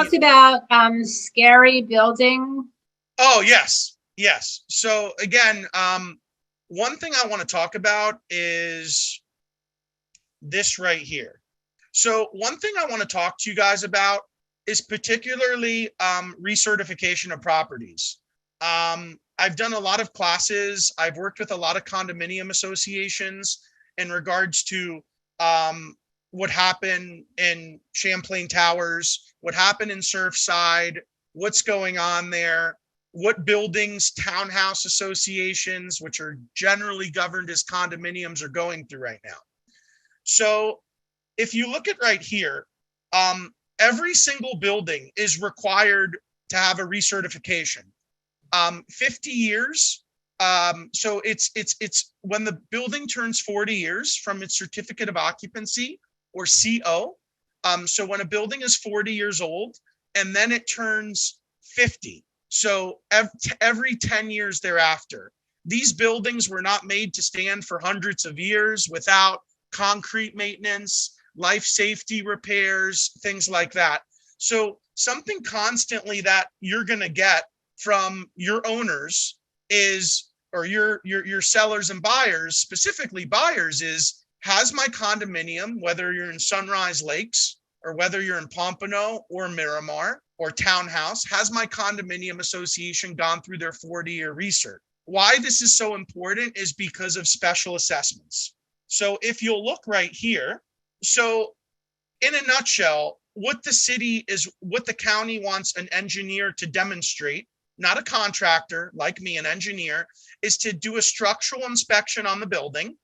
talked about scary building. Oh, yes. Yes. So again, one thing I want to talk about is this right here. So one thing I want to talk to you guys about is particularly recertification of properties. I've done a lot of classes. I've worked with a lot of condominium associations in regards to what happened in Champlain Towers, what happened in Surfside, what's going on there, what buildings townhouse associations, which are generally governed as condominiums, are going through right now. So if you look at right here, every single building is required to have a recertification. 50 years. So it's when the building turns 40 years from its certificate of occupancy, or CO. So when a building is 40 years old and then it turns 50. So every 10 years thereafter, these buildings were not made to stand for hundreds of years without concrete maintenance, life safety repairs, things like that. So something constantly that you're going to get from your owners is, or your sellers and buyers, specifically buyers, is, has my condominium, whether you're in Sunrise Lakes or whether you're in Pompano or Miramar or Townhouse, has my condominium association gone through their 40-year recert? Why this is so important is because of special assessments. So if you'll look right here, so in a nutshell, what the city is, what the county wants an engineer to demonstrate, not a contractor like me, an engineer, is to do a structural inspection on the building.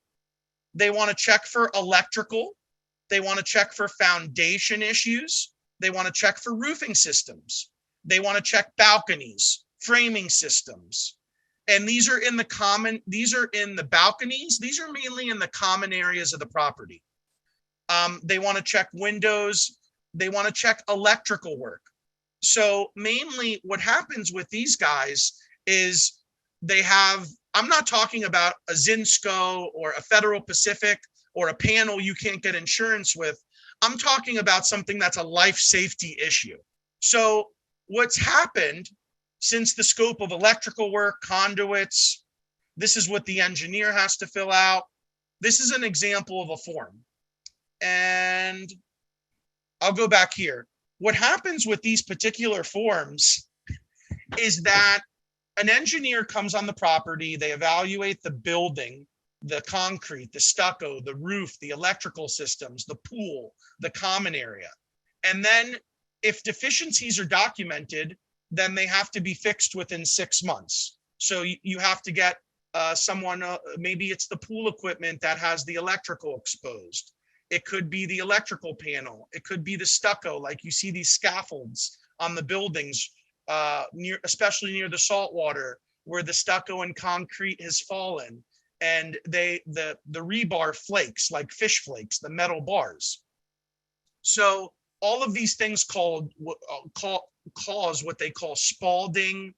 They want to check for electrical. They want to check for foundation issues. They want to check for roofing systems. They want to check balconies, framing systems. And these are in the balconies. These are mainly in the common areas of the property. They want to check windows. They want to check electrical work. So mainly what happens with these guys is they have, I'm not talking about a Zinsco or a Federal Pacific or a panel you can't get insurance with. I'm talking about something that's a life safety issue. So what's happened since the scope of electrical work, conduits, this is what the engineer has to fill out. This is an example of a form. And I'll go back here. What happens with these particular forms is that an engineer comes on the property, they evaluate the building, the concrete, the stucco, the roof, the electrical systems, the pool, the common area. And then if deficiencies are documented, then they have to be fixed within 6 months. So you have to get someone, maybe it's the pool equipment that has the electrical exposed. It could be the electrical panel. It could be the stucco, like you see these scaffolds on the buildings, especially near the saltwater, where the stucco and concrete has fallen, and the rebar flakes like fish flakes, the metal bars. So all of these things cause what they call spalding,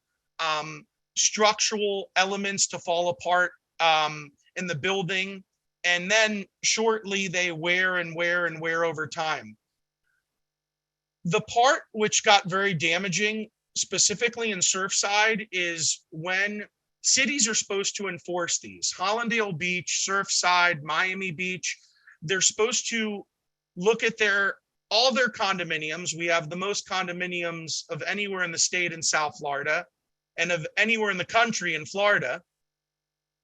structural elements to fall apart in the building. And then shortly they wear over time. The part which got very damaging, specifically in Surfside, is when cities are supposed to enforce these. Hollandale Beach, Surfside, Miami Beach, they're supposed to look at all their condominiums. We have the most condominiums of anywhere in the state in South Florida, and of anywhere in the country in Florida.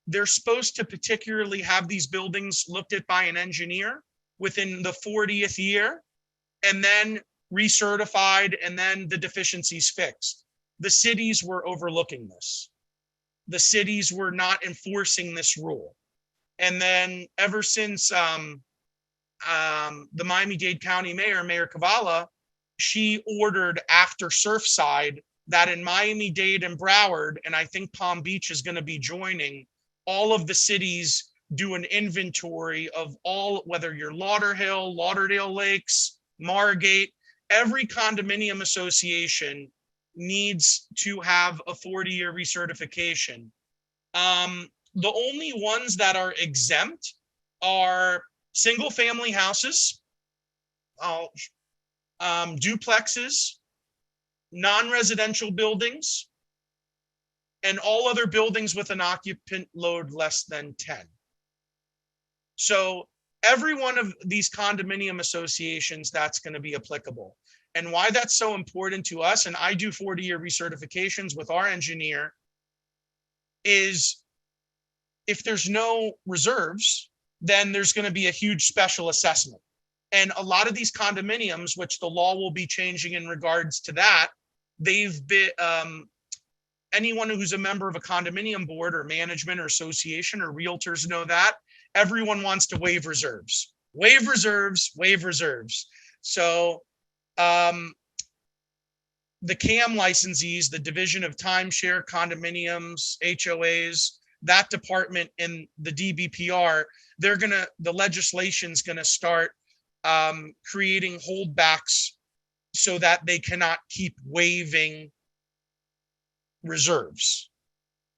They're supposed to particularly have these buildings looked at by an engineer within the 40th year, and then recertified, and then the deficiencies fixed. The cities were overlooking this. The cities were not enforcing this rule. And then ever since the Miami-Dade County Mayor Cavallo, she ordered after Surfside that in Miami-Dade and Broward, and I think Palm Beach is going to be joining, all of the cities do an inventory of all, whether you're Lauderhill, Lauderdale Lakes, Margate, every condominium association needs to have a 40-year recertification. The only ones that are exempt are single family houses, duplexes, non-residential buildings, and all other buildings with an occupant load less than 10. So every one of these condominium associations, that's going to be applicable. And why that's so important to us, and I do 40-year recertifications with our engineer, is if there's no reserves, then there's going to be a huge special assessment. And a lot of these condominiums, which the law will be changing in regards to that, they've been, anyone who's a member of a condominium board or management or association or realtors know that everyone wants to waive reserves, waive reserves, waive reserves. So the CAM licensees, the Division of Timeshare, Condominiums, HOAs, that department in the DBPR, the legislation's gonna start creating holdbacks so that they cannot keep waiving reserves.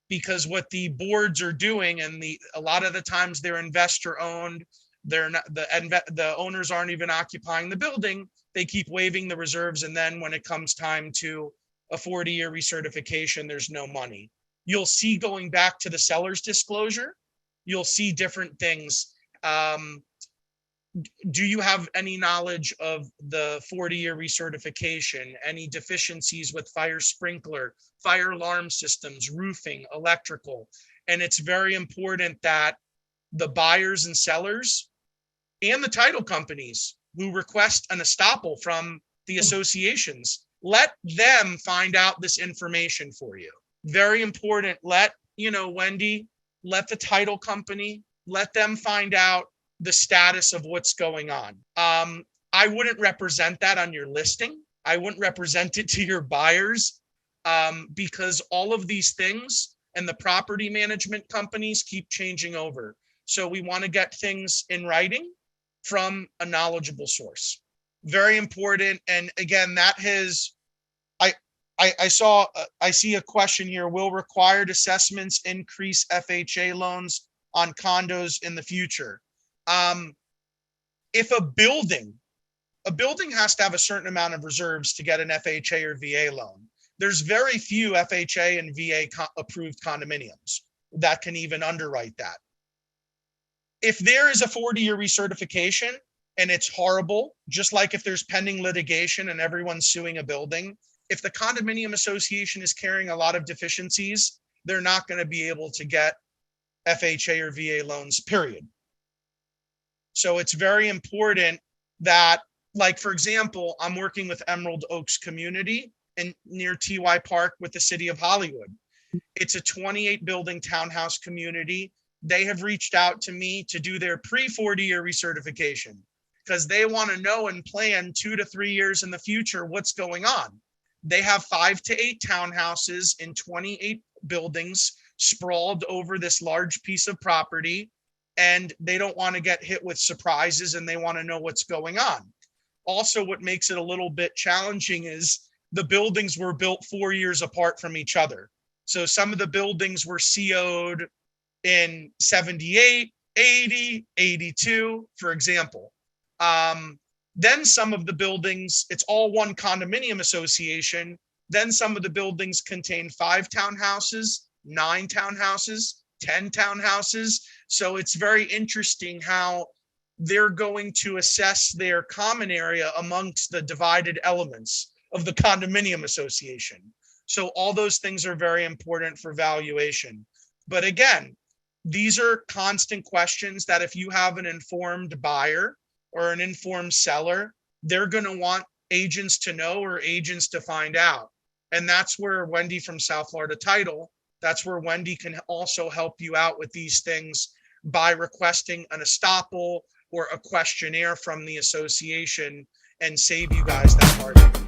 Because what the boards are doing, and a lot of the times they're investor owned, they're not, the owners aren't even occupying the building, they keep waiving the reserves, and then when it comes time to a 40-year recertification, there's no money. You'll see, going back to the seller's disclosure, you'll see different things. Do you have any knowledge of the 40-year recertification? Any deficiencies with fire sprinkler, fire alarm systems, roofing, electrical? And it's very important that the buyers and sellers and the title companies who request an estoppel from the associations, let them find out this information for you. Very important. Wendy, let the title company, let them find out the status of what's going on. I wouldn't represent that on your listing. I wouldn't represent it to your buyers because all of these things and the property management companies keep changing over. So we want to get things in writing from a knowledgeable source. Very important. And again, I see a question here. Will required assessments increase FHA loans on condos in the future? If a building has to have a certain amount of reserves to get an FHA or VA loan. There's very few FHA and VA approved condominiums that can even underwrite that. If there is a 40-year recertification and it's horrible, just like if there's pending litigation and everyone's suing a building, if the condominium association is carrying a lot of deficiencies, they're not going to be able to get FHA or VA loans, period. So it's very important that, like, for example, I'm working with Emerald Oaks Community near TY Park with the city of Hollywood. It's a 28 building townhouse community. They have reached out to me to do their pre-40-year recertification because they want to know and plan 2 to 3 years in the future what's going on. They have 5 to 8 townhouses in 28 buildings sprawled over this large piece of property, and they don't want to get hit with surprises and they want to know what's going on. Also, what makes it a little bit challenging is the buildings were built 4 years apart from each other. So some of the buildings were CO'd in 78, 80, 82, for example. Then some of the buildings, it's all one condominium association. Then some of the buildings contain 5 townhouses, 9 townhouses, 10 townhouses. So it's very interesting how they're going to assess their common area amongst the divided elements of the condominium association. So all those things are very important for valuation. But again, these are constant questions that if you have an informed buyer or an informed seller, they're going to want agents to know or agents to find out. And that's where Wendy from South Florida Title, that's where Wendy can also help you out with these things by requesting an estoppel or a questionnaire from the association and save you guys that heartache.